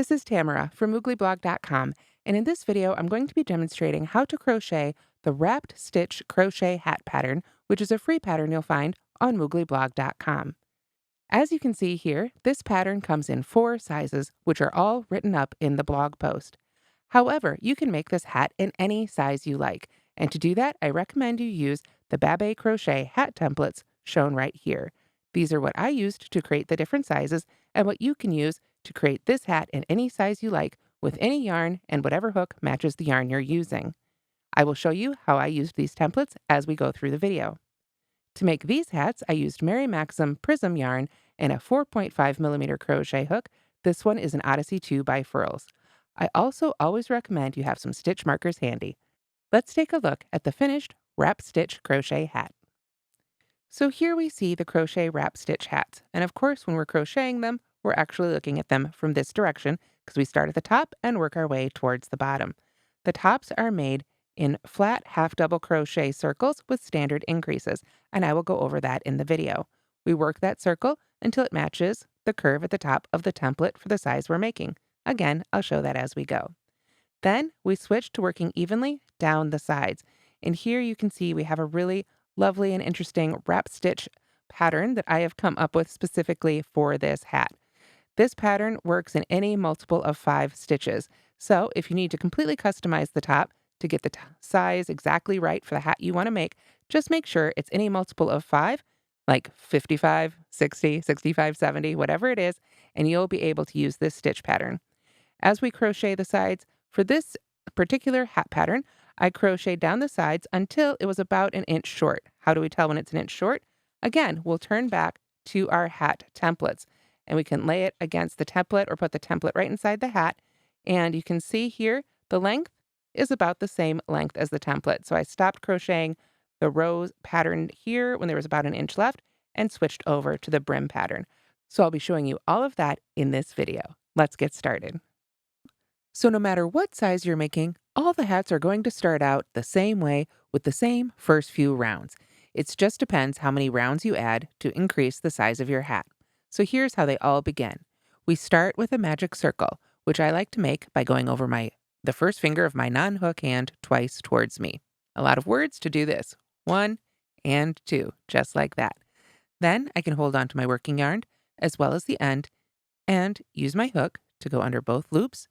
this is Tamara from mooglyblog.com, and in this video I'm going to be demonstrating how to crochet the Wrap Stitch Crochet Hat pattern, which is a free pattern you'll find on mooglyblog.com. As you can see here, this pattern comes in 4 sizes, which are all written up in the blog post. However, you can make this hat in any size you like, and to do that, I recommend you use the Babé Crochet Hat Templates shown right here. These are what I used to create the different sizes and what you can use to create this hat in any size you like with any yarn and whatever hook matches the yarn you're using. I will show you how I used these templates as we go through the video. To make these hats, I used Maxim Prism yarn and a 4.5mm crochet hook. This one is an Odyssey II by Furls. I also always recommend you have some stitch markers handy. Let's take a look at the finished Wrap Stitch Crochet Hat. So here we see the crochet wrap stitch hats, and of course when we're crocheting them, we're actually looking at them from this direction because we start at the top and work our way towards the bottom. The tops are made in flat half double crochet circles with standard increases, and I will go over that in the video. We work that circle until it matches the curve at the top of the template for the size we're making. Again, I'll show that as we go. Then we switch to working evenly down the sides, and here you can see we have a really lovely and interesting wrap stitch pattern that I have come up with specifically for this hat. This pattern works in any multiple of 5 stitches. So if you need to completely customize the top to get the size exactly right for the hat you want to make, just make sure it's any multiple of 5, like 55, 60, 65, 70, whatever it is, and you'll be able to use this stitch pattern. As we crochet the sides, for this particular hat pattern, I crocheted down the sides until it was about an inch short. How do we tell when it's an inch short? Again, we'll turn back to our hat templates, and we can lay it against the template or put the template right inside the hat. And you can see here, the length is about the same length as the template. So I stopped crocheting the rose pattern here when there was about an inch left and switched over to the brim pattern. So I'll be showing you all of that in this video. Let's get started. So no matter what size you're making, all the hats are going to start out the same way with the same first few rounds. It just depends how many rounds you add to increase the size of your hat. So here's how they all begin. We start with a magic circle, which I like to make by going over the first finger of my non-hook hand twice towards me. A lot of words to do this. 1 and 2, just like that. Then I can hold on to my working yarn as well as the end and use my hook to go under both loops.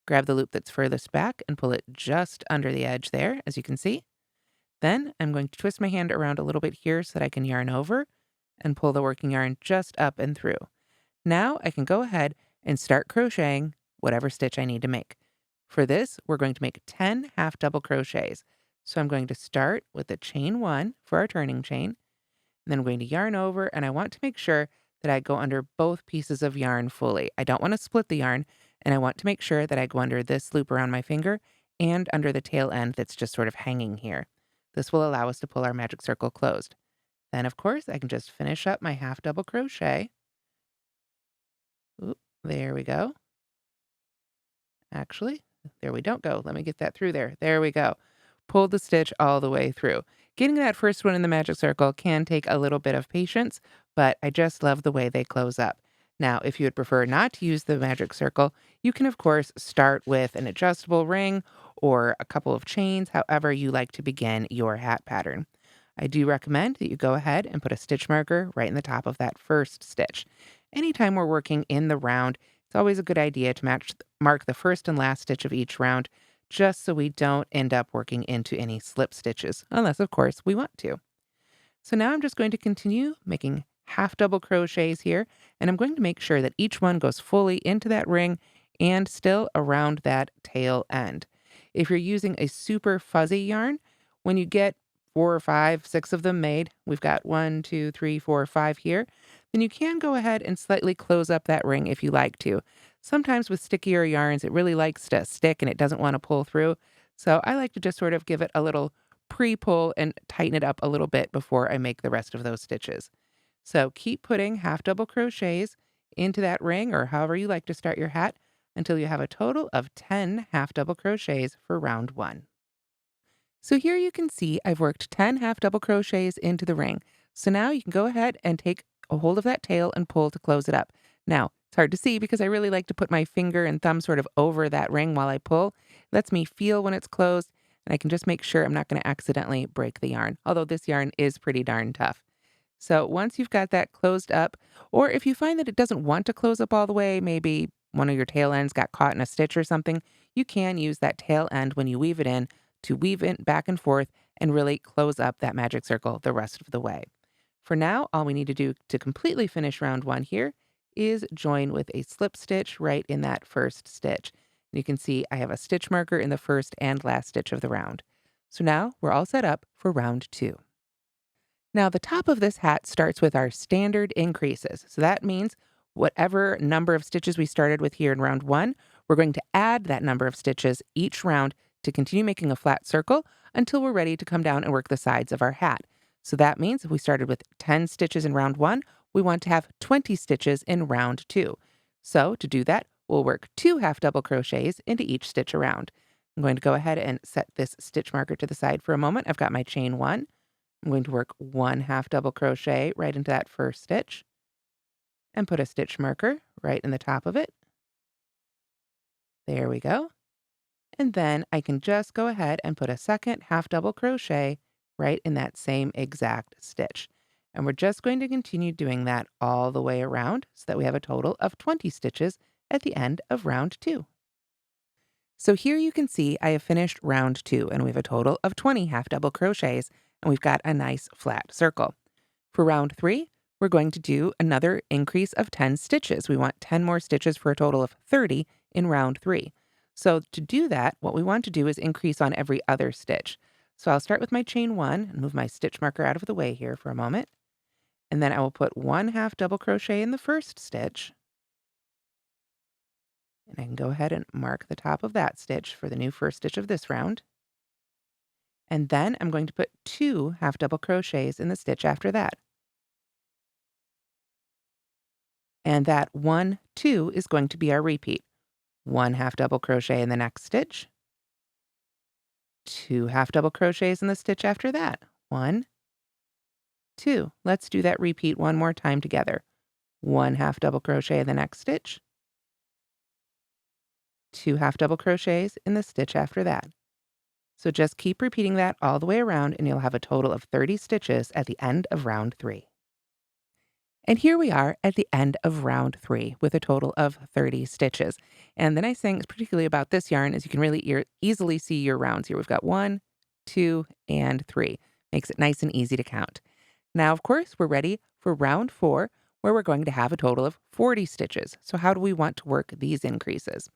Grab the loop that's furthest back and pull it just under the edge there, as you can see. Then I'm going to twist my hand around a little bit here so that I can yarn over and pull the working yarn just up and through. Now I can go ahead and start crocheting whatever stitch I need to make. For this, we're going to make 10 half double crochets. So I'm going to start with the chain 1 for our turning chain. And then I'm going to yarn over, and I want to make sure that I go under both pieces of yarn fully. I don't want to split the yarn, and I want to make sure that I go under this loop around my finger and under the tail end that's just sort of hanging here. This will allow us to pull our magic circle closed. Then, of course, I can just finish up my half double crochet. Oop, there we go. Actually, there we don't go. Let me get that through there. There we go. Pull the stitch all the way through. Getting that first one in the magic circle can take a little bit of patience, but I just love the way they close up. Now, if you would prefer not to use the magic circle, you can, of course, start with an adjustable ring or a couple of chains, however you like to begin your hat pattern. I do recommend that you go ahead and put a stitch marker right in the top of that first stitch. Anytime we're working in the round, it's always a good idea to mark the first and last stitch of each round, just so we don't end up working into any slip stitches, unless, of course, we want to. So now I'm just going to continue making half double crochets here, and I'm going to make sure that each one goes fully into that ring and still around that tail end. If you're using a super fuzzy yarn, when you get 4 or 5, 6 of them made, we've got 1, 2, 3, 4, 5 here, then you can go ahead and slightly close up that ring if you like to. Sometimes with stickier yarns, it really likes to stick and it doesn't want to pull through. So I like to just sort of give it a little pre-pull and tighten it up a little bit before I make the rest of those stitches. So keep putting half double crochets into that ring or however you like to start your hat until you have a total of 10 half double crochets for round 1. So here you can see I've worked 10 half double crochets into the ring. So now you can go ahead and take a hold of that tail and pull to close it up. Now, It's hard to see because I really like to put my finger and thumb sort of over that ring while I pull. It lets me feel when it's closed, and I can just make sure I'm not going to accidentally break the yarn, although this yarn is pretty darn tough. So once you've got that closed up, or if you find that it doesn't want to close up all the way, maybe one of your tail ends got caught in a stitch or something, you can use that tail end when you weave it in to weave it back and forth and really close up that magic circle the rest of the way. For now, all we need to do to completely finish round one here is join with a slip stitch right in that first stitch. And you can see I have a stitch marker in the first and last stitch of the round. So now we're all set up for round two. Now, the top of this hat starts with our standard increases. So that means whatever number of stitches we started with here in round one, we're going to add that number of stitches each round to continue making a flat circle until we're ready to come down and work the sides of our hat. So that means if we started with 10 stitches in round one, we want to have 20 stitches in round two. So to do that, we'll work 2 half double crochets into each stitch around. I'm going to go ahead and set this stitch marker to the side for a moment. I've got my chain 1. I'm going to work 1 half double crochet right into that first stitch and put a stitch marker right in the top of it. There we go. And then I can just go ahead and put a second half double crochet right in that same exact stitch. And we're just going to continue doing that all the way around so that we have a total of 20 stitches at the end of round two. So here you can see I have finished round two, and we have a total of 20 half double crochets, and we've got a nice flat circle. For round three, we're going to do another increase of 10 stitches. We want 10 more stitches for a total of 30 in round three. So to do that, what we want to do is increase on every other stitch. So I'll start with my chain 1 and move my stitch marker out of the way here for a moment. And then I will put 1 half double crochet in the first stitch. And I can go ahead and mark the top of that stitch for the new first stitch of this round. And then I'm going to put 2 half double crochets in the stitch after that. And that 1, 2 is going to be our repeat. 1 half double crochet in the next stitch. 2 half double crochets in the stitch after that. 1, 2. Let's do that repeat one more time together. 1 half double crochet in the next stitch. 2 half double crochets in the stitch after that. So just keep repeating that all the way around, and you'll have a total of 30 stitches at the end of round three. And here we are at the end of round three with a total of 30 stitches. And the nice thing, particularly about this yarn, is you can really easily see your rounds here. We've got 1, 2, and 3. Makes it nice and easy to count. Now, of course, we're ready for round four, where we're going to have a total of 40 stitches. So how do we want to work these increases?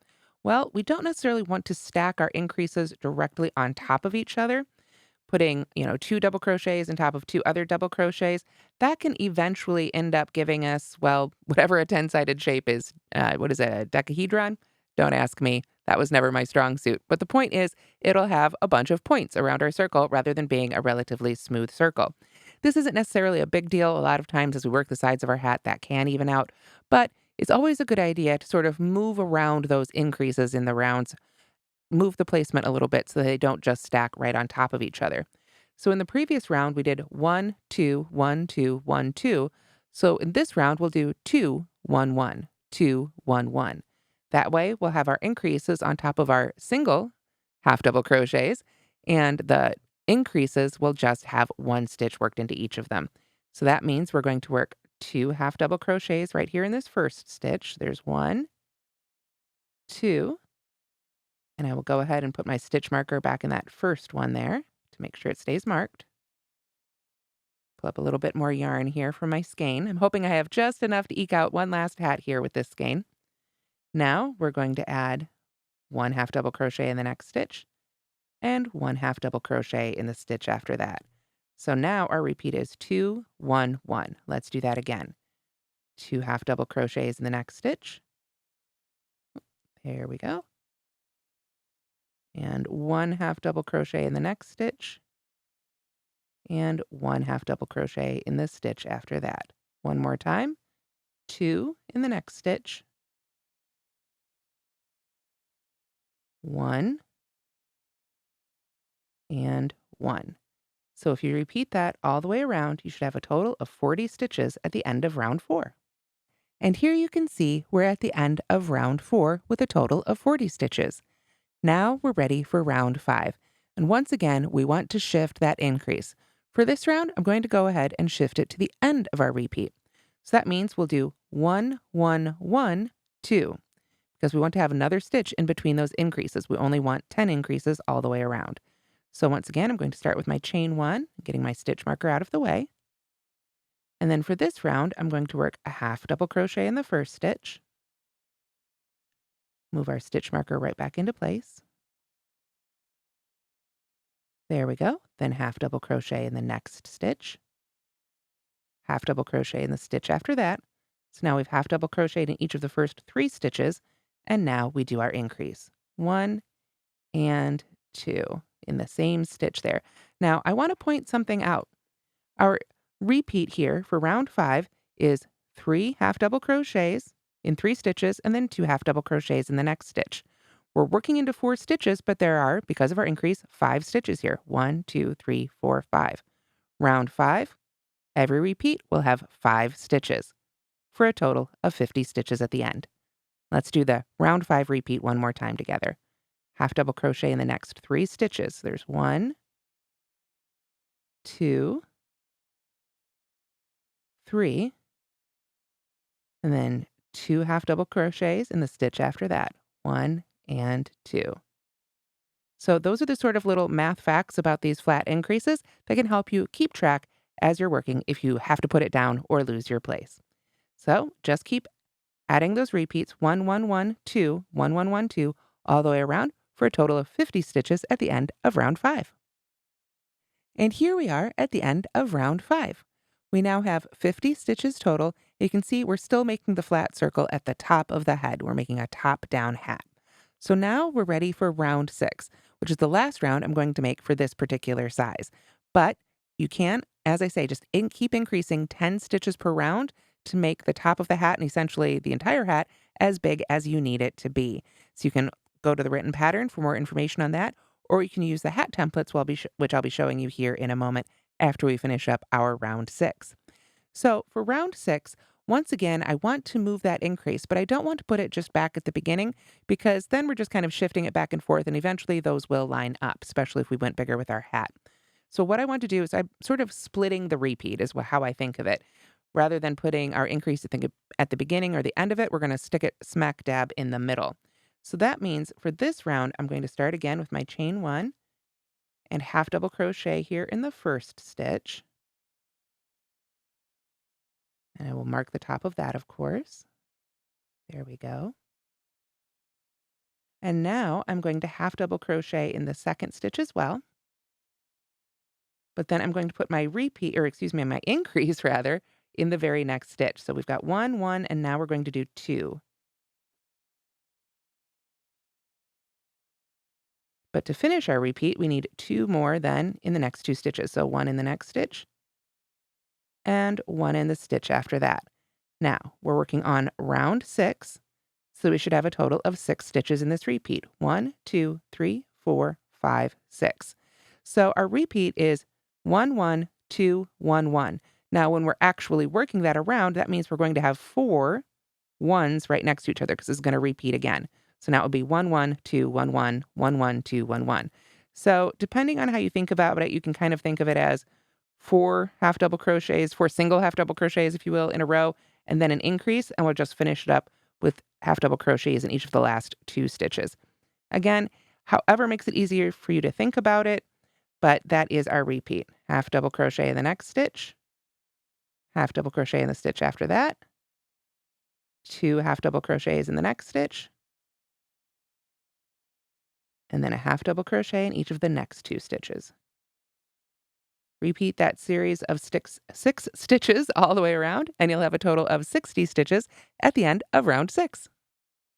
Well, we don't necessarily want to stack our increases directly on top of each other. Putting, 2 double crochets on top of 2 other double crochets, that can eventually end up giving us, well, whatever a 10-sided shape is. What is it, a decahedron? Don't ask me. That was never my strong suit. But the point is, it'll have a bunch of points around our circle rather than being a relatively smooth circle. This isn't necessarily a big deal. A lot of times as we work the sides of our hat, that can even out. But it's always a good idea to sort of move around those increases in the rounds, move the placement a little bit so they don't just stack right on top of each other. So in the previous round, we did 1, 2, 1, 2, 1, 2. So in this round, we'll do 2, 1, 1, 2, 1, 1. That way, we'll have our increases on top of our single half double crochets, and the increases will just have 1 stitch worked into each of them. So that means we're going to work 2 half double crochets right here in this first stitch. There's 1, 2, and I will go ahead and put my stitch marker back in that first one there to make sure it stays marked. Pull up a little bit more yarn here from my skein. I'm hoping I have just enough to eke out one last hat here with this skein. Now we're going to add 1 half double crochet in the next stitch and 1 half double crochet in the stitch after that. So now our repeat is 2, 1, 1. Let's do that again. 2 half double crochets in the next stitch. There we go. And 1 half double crochet in the next stitch, and 1 half double crochet in the stitch after that. One more time, 2 in the next stitch, 1, and 1. So if you repeat that all the way around, you should have a total of 40 stitches at the end of round 4. And here you can see we're at the end of round 4 with a total of 40 stitches. Now we're ready for round 5. And once again, we want to shift that increase. For this round, I'm going to go ahead and shift it to the end of our repeat. So that means we'll do 1, 1, 1, 2, because we want to have another stitch in between those increases. We only want 10 increases all the way around. So once again, I'm going to start with my chain 1, getting my stitch marker out of the way. And then for this round, I'm going to work a half double crochet in the first stitch. Move our stitch marker right back into place. There we go. Then half double crochet in the next stitch. Half double crochet in the stitch after that. So now we've half double crocheted in each of the first 3 stitches, and now we do our increase. 1 and 2 in the same stitch there. Now I want to point something out. Our repeat here for round 5 is 3 half double crochets in 3 stitches and then 2 half double crochets in the next stitch. We're working into 4 stitches, but there are, because of our increase, 5 stitches here. 1, 2, 3, 4, 5. Round 5, every repeat will have 5 stitches for a total of 50 stitches at the end. Let's do the round 5 repeat one more time together. Half double crochet in the next 3 stitches. There's 1, 2, 3, and then 2 half double crochets in the stitch after that. 1 and 2. So those are the sort of little math facts about these flat increases that can help you keep track as you're working if you have to put it down or lose your place. So just keep adding those repeats 1, 1, 1, 2, 1, 1, 1, 2 all the way around for a total of 50 stitches at the end of round 5. And here we are at the end of round 5. We now have 50 stitches total. You can see we're still making the flat circle at the top of the head. We're making a top-down hat. So now we're ready for round 6, which is the last round I'm going to make for this particular size. But you can, as I say, just keep increasing 10 stitches per round to make the top of the hat and essentially the entire hat as big as you need it to be. So you can go to the written pattern for more information on that, or you can use the hat templates, which I'll be showing you here in a moment after we finish up our round 6. So for round 6, once again, I want to move that increase, but I don't want to put it just back at the beginning because then we're just kind of shifting it back and forth, and eventually those will line up, especially if we went bigger with our hat. So what I want to do is I'm sort of splitting the repeat is how I think of it. Rather than putting our increase at the beginning or the end of it, we're going to stick it smack dab in the middle. So that means for this round, I'm going to start again with my chain 1 and half double crochet here in the first stitch. And I will mark the top of that, of course. There we go. And now I'm going to half double crochet in the second stitch as well. But then I'm going to put my my increase rather, in the very next stitch. So we've got 1, 1, and now we're going to do 2. But to finish our repeat, we need 2 more then in the next 2 stitches. So 1 in the next stitch and 1 in the stitch after that. Now, we're working on round 6, so we should have a total of 6 stitches in this repeat. 1, 2, 3, 4, 5, 6. So our repeat is 1, 1, 2, 1, 1. Now, when we're actually working that around, that means we're going to have 4 ones right next to each other because it's going to repeat again. So now it would be 1, 1, 2, 1, 1, 1, 1, 2, 1, 1. So depending on how you think about it, you can kind of think of it as 4 half double crochets, 4 single half double crochets, if you will, in a row, and then an increase, and we'll just finish it up with half double crochets in each of the last 2 stitches. Again, however makes it easier for you to think about it, but that is our repeat. Half double crochet in the next stitch, half double crochet in the stitch after that, 2 half double crochets in the next stitch, and then a half double crochet in each of the next 2 stitches. Repeat that series of 6 stitches all the way around, and you'll have a total of 60 stitches at the end of round 6.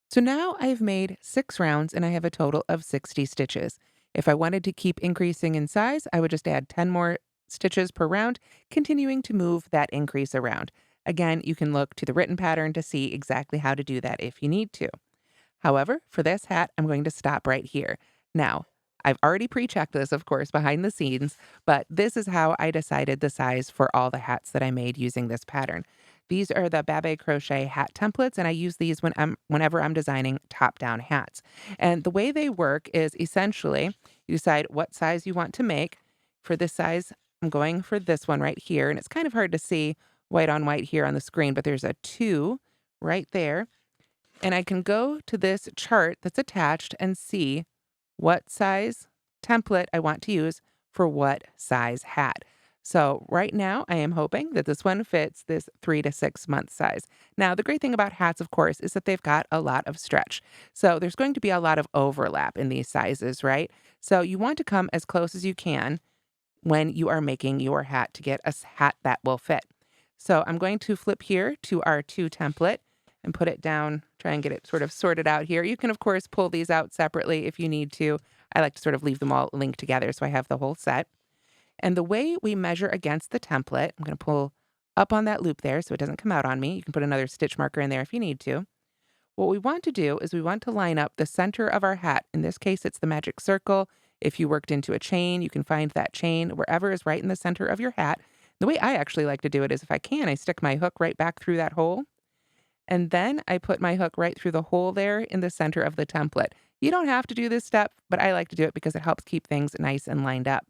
So now I've made 6 rounds and I have a total of 60 stitches. If I wanted to keep increasing in size, I would just add 10 more stitches per round, continuing to move that increase around. Again, you can look to the written pattern to see exactly how to do that if you need to. However, for this hat, I'm going to stop right here. Now, I've already pre-checked this, of course, behind the scenes, but this is how I decided the size for all the hats that I made using this pattern. These are the Babé Crochet Hat Templates, and I use these whenever I'm designing top-down hats. And the way they work is essentially you decide what size you want to make. For this size, I'm going for this one right here, and it's kind of hard to see white on white here on the screen, but there's a 2 right there. And I can go to this chart that's attached and see what size template I want to use for what size hat. So right now I am hoping that this one fits this 3 to 6 month size. Now, the great thing about hats, of course, is that they've got a lot of stretch. So there's going to be a lot of overlap in these sizes, right? So you want to come as close as you can when you are making your hat to get a hat that will fit. So I'm going to flip here to our 2 template and put it down, try and get it sort of sorted out here. You can, of course, pull these out separately if you need to. I like to sort of leave them all linked together so I have the whole set. And the way we measure against the template, I'm going to pull up on that loop there so it doesn't come out on me. You can put another stitch marker in there if you need to. What we want to do is we want to line up the center of our hat. In this case, it's the magic circle. If you worked into a chain, you can find that chain wherever is right in the center of your hat. The way I actually like to do it is if I can, I stick my hook right back through that hole. And then I put my hook right through the hole there in the center of the template. You don't have to do this step, but I like to do it because it helps keep things nice and lined up.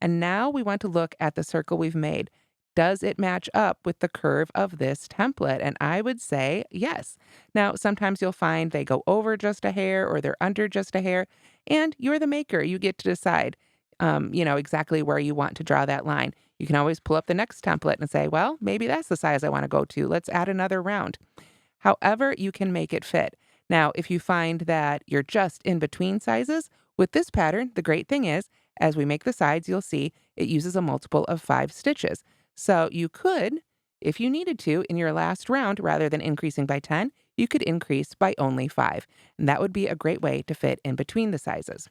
And now we want to look at the circle we've made. Does it match up with the curve of this template? And I would say yes. Now, sometimes you'll find they go over just a hair or they're under just a hair, and you're the maker. You get to decide, exactly where you want to draw that line. You can always pull up the next template and say, well, maybe that's the size I want to go to. Let's add another round. However, you can make it fit. Now, if you find that you're just in between sizes, with this pattern, the great thing is, as we make the sides, you'll see it uses a multiple of 5 stitches. So you could, if you needed to, in your last round, rather than increasing by 10, you could increase by only 5. And that would be a great way to fit in between the sizes.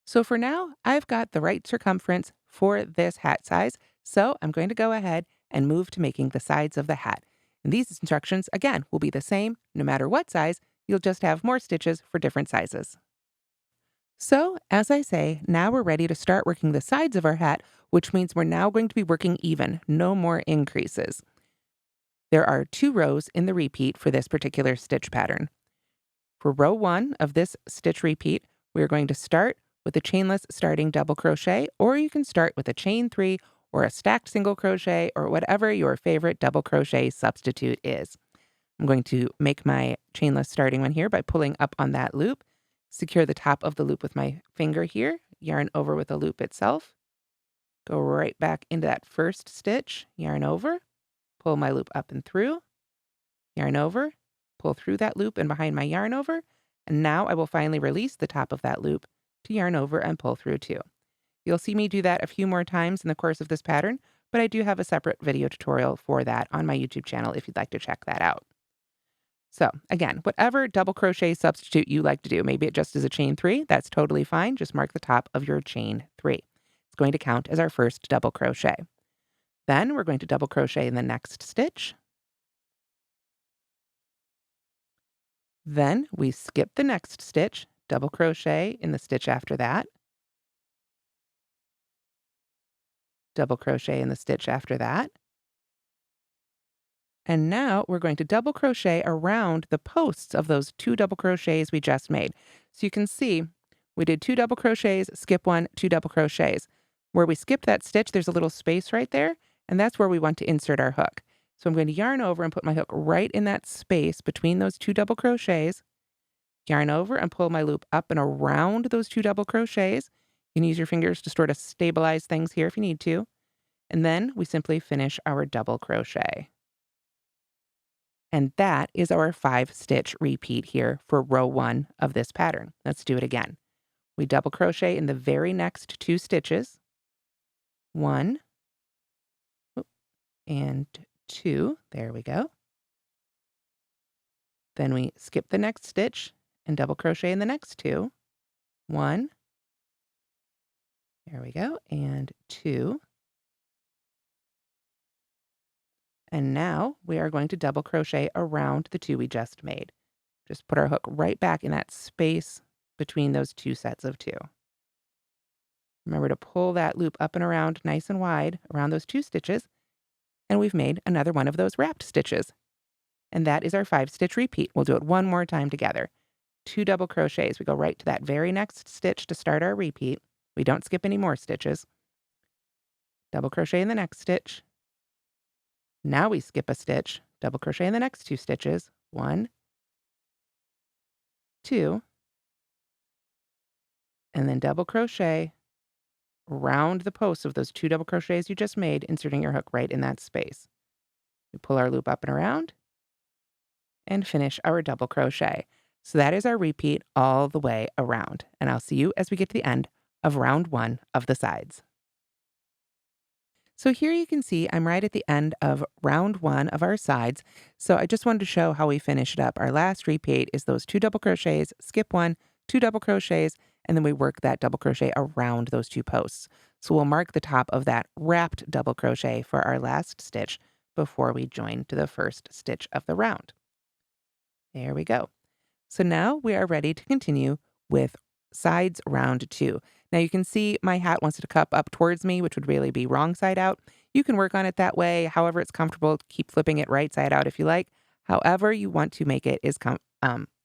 So for now, I've got the right circumference for this hat size. So I'm going to go ahead and move to making the sides of the hat. And these instructions, again, will be the same no matter what size. You'll just have more stitches for different sizes. So, as I say, now we're ready to start working the sides of our hat, which means we're now going to be working even, no more increases. There are 2 rows in the repeat for this particular stitch pattern. For row 1 of this stitch repeat, we're going to start with a chainless starting double crochet, or you can start with a chain 3 or a stacked single crochet or whatever your favorite double crochet substitute is. I'm going to make my chainless starting one here by pulling up on that loop, secure the top of the loop with my finger here, yarn over with the loop itself, go right back into that first stitch, yarn over, pull my loop up and through, yarn over, pull through that loop and behind my yarn over, and now I will finally release the top of that loop to yarn over and pull through too. You'll see me do that a few more times in the course of this pattern, but I do have a separate video tutorial for that on my YouTube channel if you'd like to check that out. So again, whatever double crochet substitute you like to do, maybe it just is a chain 3, that's totally fine. Just mark the top of your chain 3. It's going to count as our first double crochet. Then we're going to double crochet in the next stitch. Then we skip the next stitch, double crochet in the stitch after that, double crochet in the stitch after that. And now we're going to double crochet around the posts of those 2 double crochets we just made. So you can see we did 2 double crochets, skip 1, 2 double crochets. Where we skipped that stitch, there's a little space right there, and that's where we want to insert our hook. So I'm going to yarn over and put my hook right in that space between those 2 double crochets, yarn over and pull my loop up and around those 2 double crochets. You can use your fingers to sort of stabilize things here if you need to. And then we simply finish our double crochet. And that is our 5-stitch repeat here for row 1 of this pattern. Let's do it again. We double crochet in the very next 2 stitches. 1 and 2. There we go. Then we skip the next stitch and double crochet in the next 2. 1. There we go. And 2. And now we are going to double crochet around the 2 we just made. Just put our hook right back in that space between those 2 sets of 2. Remember to pull that loop up and around nice and wide around those 2 stitches. and we've made another one of those wrapped stitches. And that is our 5-stitch repeat. We'll do it one more time together. 2 double crochets. We go right to that very next stitch to start our repeat. We don't skip any more stitches. Double crochet in the next stitch. Now we skip a stitch, double crochet in the next 2 stitches. 1, 2, and then double crochet around the posts of those 2 double crochets you just made, inserting your hook right in that space. We pull our loop up and around and finish our double crochet. So that is our repeat all the way around. And I'll see you as we get to the end of round 1 of the sides. So here you can see I'm right at the end of round 1 of our sides. So I just wanted to show how we finish it up. Our last repeat is those 2 double crochets, skip 1, 2 double crochets, and then we work that double crochet around those 2 posts. So we'll mark the top of that wrapped double crochet for our last stitch before we join to the first stitch of the round. There we go. So now we are ready to continue with sides round 2. Now you can see my hat wants to cup up towards me, which would really be wrong side out. You can work on it that way, however it's comfortable. Keep flipping it right side out if you like. However you want to make it is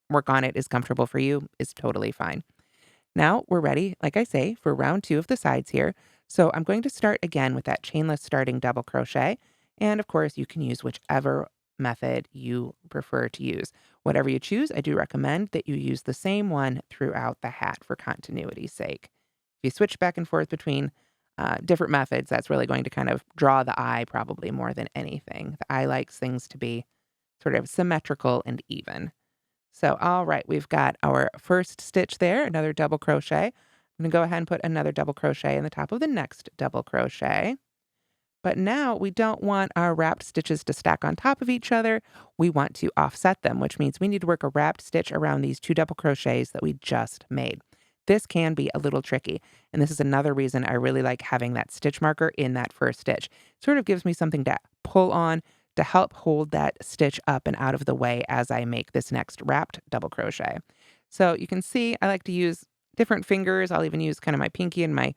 work on it is comfortable for you is totally fine. Now we're ready, like I say, for round 2 of the sides here. So I'm going to start again with that chainless starting double crochet. And of course you can use whichever method you prefer to use. Whatever you choose, I do recommend that you use the same one throughout the hat for continuity's sake. If you switch back and forth between different methods, that's really going to kind of draw the eye probably more than anything. The eye likes things to be sort of symmetrical and even. So, all right, we've got our first stitch there, another double crochet. I'm going to go ahead and put another double crochet in the top of the next double crochet. But now we don't want our wrapped stitches to stack on top of each other. We want to offset them, which means we need to work a wrapped stitch around these 2 double crochets that we just made. This can be a little tricky, and this is another reason I really like having that stitch marker in that first stitch. It sort of gives me something to pull on to help hold that stitch up and out of the way as I make this next wrapped double crochet. So you can see I like to use different fingers. I'll even use kind of my pinky and my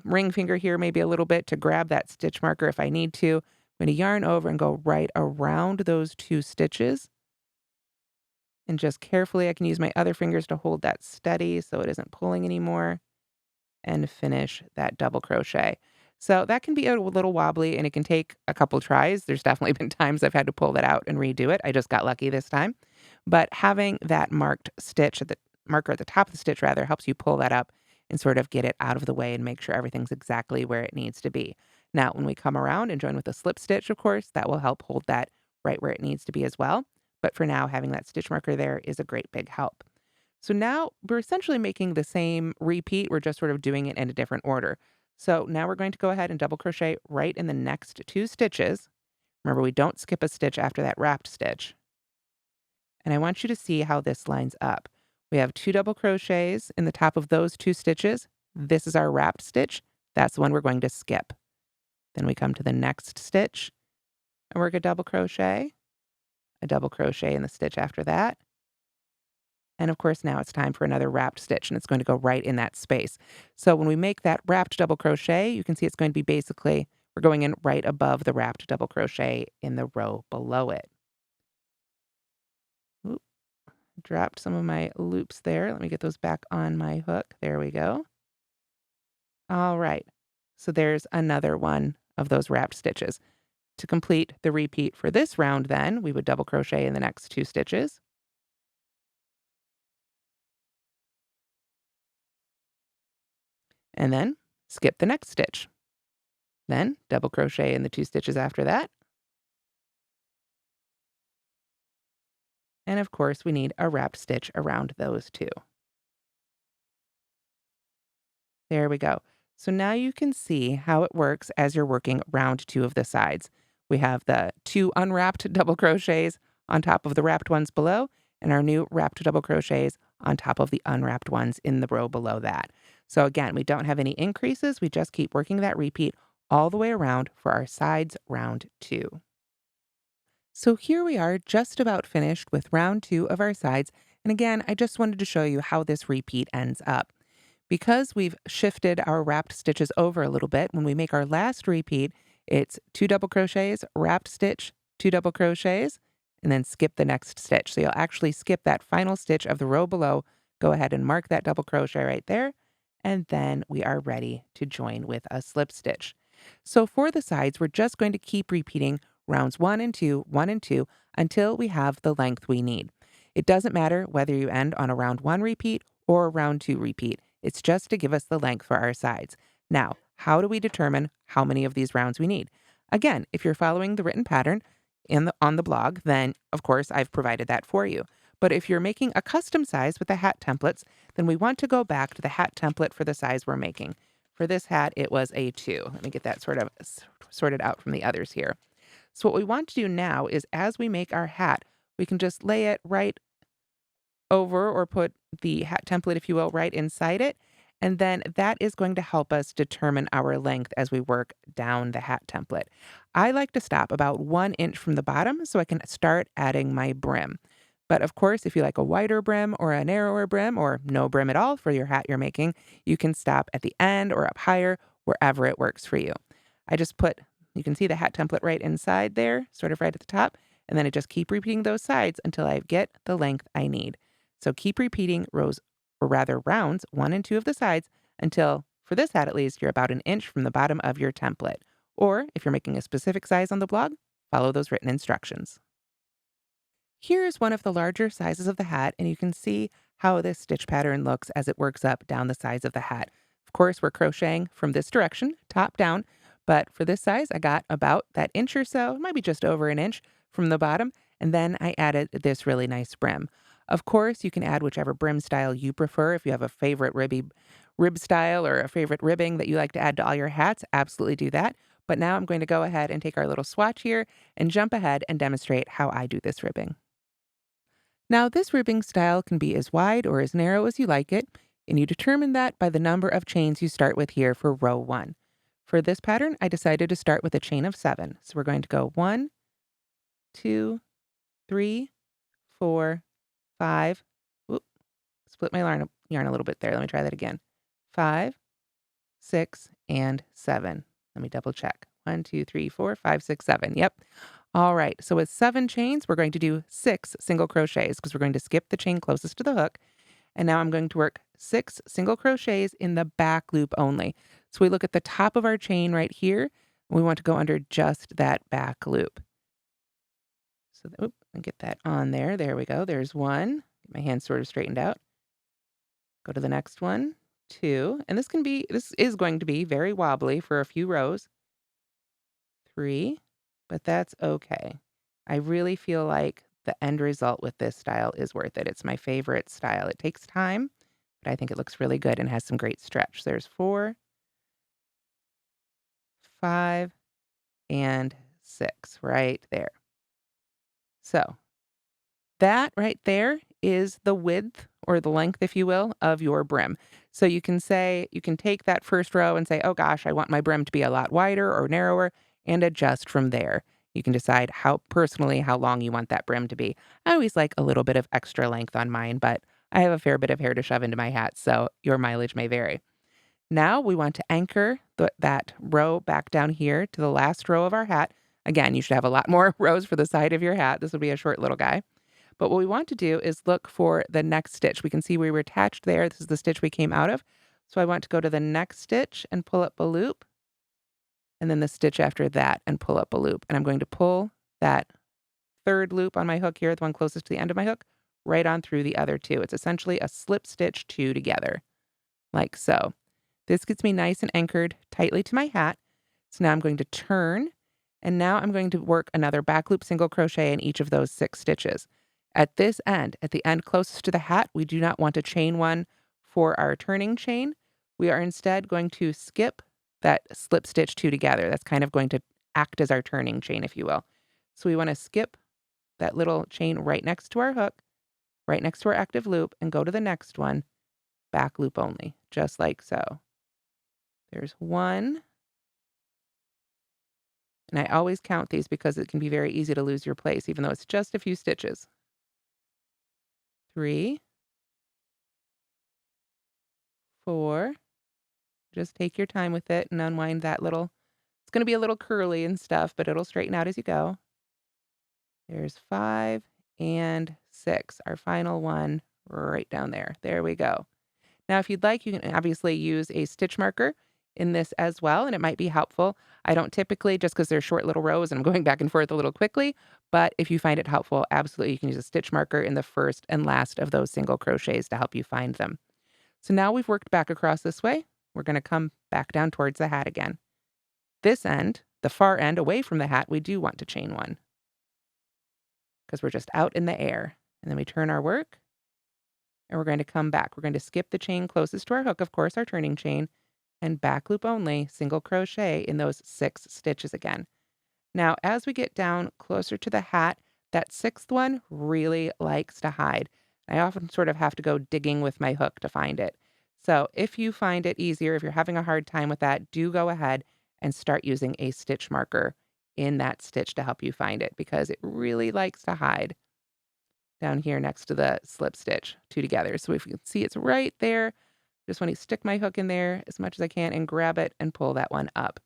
ring finger here maybe a little bit to grab that stitch marker if I need to. I'm going to yarn over and go right around those 2 stitches. And just carefully, I can use my other fingers to hold that steady so it isn't pulling anymore, and finish that double crochet. So that can be a little wobbly and it can take a couple tries. There's definitely been times I've had to pull that out and redo it. I just got lucky this time. But having that marked stitch, marker at the top of the stitch rather, helps you pull that up and sort of get it out of the way and make sure everything's exactly where it needs to be. Now, when we come around and join with a slip stitch, of course, that will help hold that right where it needs to be as well. But for now, having that stitch marker there is a great big help. So now we're essentially making the same repeat. We're just sort of doing it in a different order. So now we're going to go ahead and double crochet right in the next 2 stitches. Remember, we don't skip a stitch after that wrapped stitch. And I want you to see how this lines up. We have 2 double crochets in the top of those 2 stitches. This is our wrapped stitch. That's the one we're going to skip. Then we come to the next stitch and work a double crochet in the stitch after that. And of course, now it's time for another wrapped stitch, and it's going to go right in that space. So when we make that wrapped double crochet, you can see it's going to be basically, we're going in right above the wrapped double crochet in the row below it. Oop, dropped some of my loops there. Let me get those back on my hook. There we go. All right. So there's another one of those wrapped stitches. To complete the repeat for this round then, we would double crochet in the next 2 stitches. And then skip the next stitch. Then double crochet in the 2 stitches after that. And of course, we need a wrapped stitch around those 2. There we go. So now you can see how it works as you're working round 2 of the sides. We have the 2 unwrapped double crochets on top of the wrapped ones below, and our new wrapped double crochets on top of the unwrapped ones in the row below that. So again, we don't have any increases. We just keep working that repeat all the way around for our sides round 2. So here we are just about finished with round 2 of our sides. And again, I just wanted to show you how this repeat ends up. Because we've shifted our wrapped stitches over a little bit, when we make our last repeat, It's 2 double crochets, wrapped stitch, 2 double crochets, and then skip the next stitch. So you'll actually skip that final stitch of the row below. Go ahead and mark that double crochet right there, and then we are ready to join with a slip stitch. So for the sides, we're just going to keep repeating rounds 1 and 2, 1 and 2, until we have the length we need. It doesn't matter whether you end on a round 1 repeat or a round 2 repeat. It's just to give us the length for our sides. Now, how do we determine how many of these rounds we need? Again, if you're following the written pattern on the blog, then of course I've provided that for you. But if you're making a custom size with the hat templates, then we want to go back to the hat template for the size we're making. For this hat, it was a 2. Let me get that sort of sorted out from the others here. So what we want to do now is as we make our hat, we can just lay it right over or put the hat template, if you will, right inside it. And then that is going to help us determine our length as we work down the hat template. I like to stop about 1 inch from the bottom so I can start adding my brim. But of course, if you like a wider brim or a narrower brim or no brim at all for your hat you're making, you can stop at the end or up higher, wherever it works for you. I just put, you can see the hat template right inside there, sort of right at the top, and then I just keep repeating those sides until I get the length I need. So keep repeating rows, or rather rounds 1 and 2 of the sides until, for this hat at least, you're about 1 inch from the bottom of your template. Or if you're making a specific size on the blog, follow those written instructions. Here is one of the larger sizes of the hat, and you can see how this stitch pattern looks as it works up down the sides of the hat. Of course, we're crocheting from this direction, top down, but for this size, I got about that inch or so, maybe just over 1 inch from the bottom, and then I added this really nice brim. Of course, you can add whichever brim style you prefer. If you have a favorite rib style or a favorite ribbing that you like to add to all your hats, absolutely do that. But now I'm going to go ahead and take our little swatch here and jump ahead and demonstrate how I do this ribbing. Now, this ribbing style can be as wide or as narrow as you like it, and you determine that by the number of chains you start with here for row 1. For this pattern, I decided to start with a chain of 7. So we're going to go 1, 2, 3, 4, 5. Whoop, split my yarn a little bit there. Let me try that again. 5, 6, and 7. Let me double check. 1, 2, 3, 4, 5, 6, 7. Yep. All right. So with 7 chains, we're going to do 6 single crochets because we're going to skip the chain closest to the hook. And now I'm going to work 6 single crochets in the back loop only. So we look at the top of our chain right here. And we want to go under just that back loop. So, and get that on there. There we go. There's 1. Get my hands sort of straightened out. Go to the next one, 2. And this is going to be very wobbly for a few rows. 3, but that's okay. I really feel like the end result with this style is worth it. It's my favorite style. It takes time, but I think it looks really good and has some great stretch. There's 4, 5, and 6 right there. So that right there is the width or the length, if you will, of your brim. So you can take that first row and say, oh gosh, I want my brim to be a lot wider or narrower, and adjust from there. You can decide how long you want that brim to be. I always like a little bit of extra length on mine, but I have a fair bit of hair to shove into my hat, so your mileage may vary. Now we want to anchor that row back down here to the last row of our hat. Again, you should have a lot more rows for the side of your hat. This will be a short little guy. But what we want to do is look for the next stitch. We can see we were attached there. This is the stitch we came out of. So I want to go to the next stitch and pull up a loop, and then the stitch after that and pull up a loop. And I'm going to pull that third loop on my hook here, the one closest to the end of my hook, right on through the other 2. It's essentially a slip stitch 2 together, like so. This gets me nice and anchored tightly to my hat. So now I'm going to turn, and now I'm going to work another back loop single crochet in each of those 6 stitches. At this end, at the end closest to the hat, we do not want to chain 1 for our turning chain. We are instead going to skip that slip stitch 2 together. That's kind of going to act as our turning chain, if you will. So we want to skip that little chain right next to our hook, right next to our active loop, and go to the next one, back loop only, just like so. There's 1. And I always count these because it can be very easy to lose your place, even though it's just a few stitches. 3, 4. Just take your time with it and unwind that little It's going to be a little curly and stuff, but it'll straighten out as you go. There's 5 and 6, our final one right down there. There we go. Now, if you'd like, you can obviously use a stitch marker in this as well, and it might be helpful. I don't typically, just because they're short little rows and I'm going back and forth a little quickly, but if you find it helpful, absolutely you can use a stitch marker in the first and last of those single crochets to help you find them. So now we've worked back across this way. We're going to come back down towards the hat again. This end, the far end away from the hat, we do want to chain 1 because we're just out in the air. And then we turn our work and we're going to come back. We're going to skip the chain closest to our hook, of course, our turning chain, and back loop only, single crochet in those 6 stitches again. Now, as we get down closer to the hat, that 6th one really likes to hide. I often sort of have to go digging with my hook to find it. So if you find it easier, if you're having a hard time with that, do go ahead and start using a stitch marker in that stitch to help you find it because it really likes to hide down here next to the slip stitch, 2 together. So if you can see, it's right there. Just want to stick my hook in there as much as I can and grab it and pull that one up.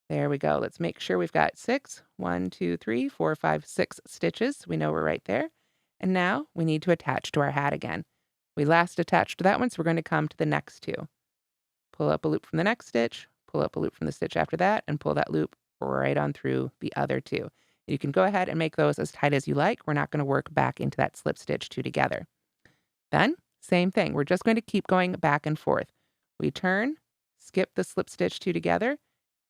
There we go. Let's make sure we've got 6. 1, 2, 3, 4, 5, 6 stitches. We know we're right there. And now we need to attach to our hat again. We last attached to that one, so we're going to come to the next 2. Pull up a loop from the next stitch, pull up a loop from the stitch after that, and pull that loop right on through the other 2. You can go ahead and make those as tight as you like. We're not going to work back into that slip stitch 2 together. Then, same thing. We're just going to keep going back and forth. We turn, skip the slip stitch 2 together,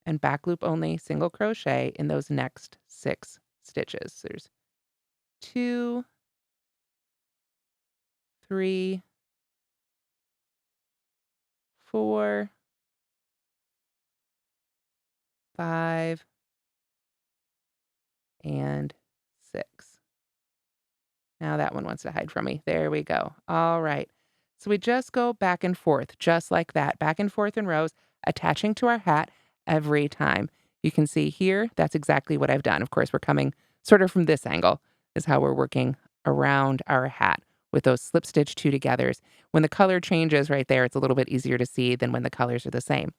and back loop only single crochet in those next 6 stitches. There's 2, 3, 4, 5, and 6. Now that one wants to hide from me. There we go. All right. So we just go back and forth, just like that, back and forth in rows, attaching to our hat every time. You can see here, that's exactly what I've done. Of course, we're coming sort of from this angle is how we're working around our hat with those slip stitch 2 togethers. When the color changes right there, it's a little bit easier to see than when the colors are the same.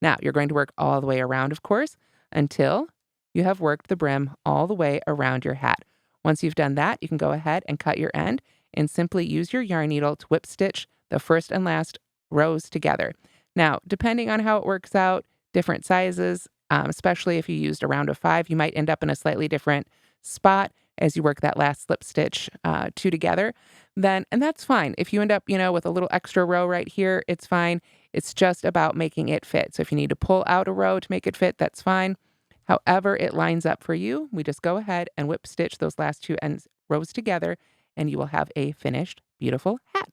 Now, you're going to work all the way around, of course, until you have worked the brim all the way around your hat. Once you've done that, you can go ahead and cut your end and simply use your yarn needle to whip stitch the first and last rows together. Now, depending on how it works out, different sizes, especially if you used a round of 5, you might end up in a slightly different spot as you work that last slip stitch 2 together. And that's fine. If you end up, with a little extra row right here, it's fine. It's just about making it fit. So if you need to pull out a row to make it fit, that's fine. However it lines up for you, we just go ahead and whip stitch those last 2 ends rows together, and you will have a finished, beautiful hat.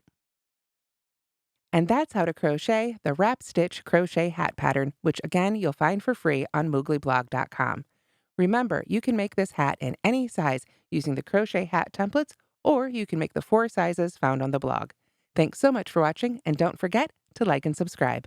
And that's how to crochet the Wrap Stitch Crochet Hat pattern, which again, you'll find for free on mooglyblog.com. Remember, you can make this hat in any size using the Crochet Hat Templates, or you can make the 4 sizes found on the blog. Thanks so much for watching, and don't forget to like and subscribe.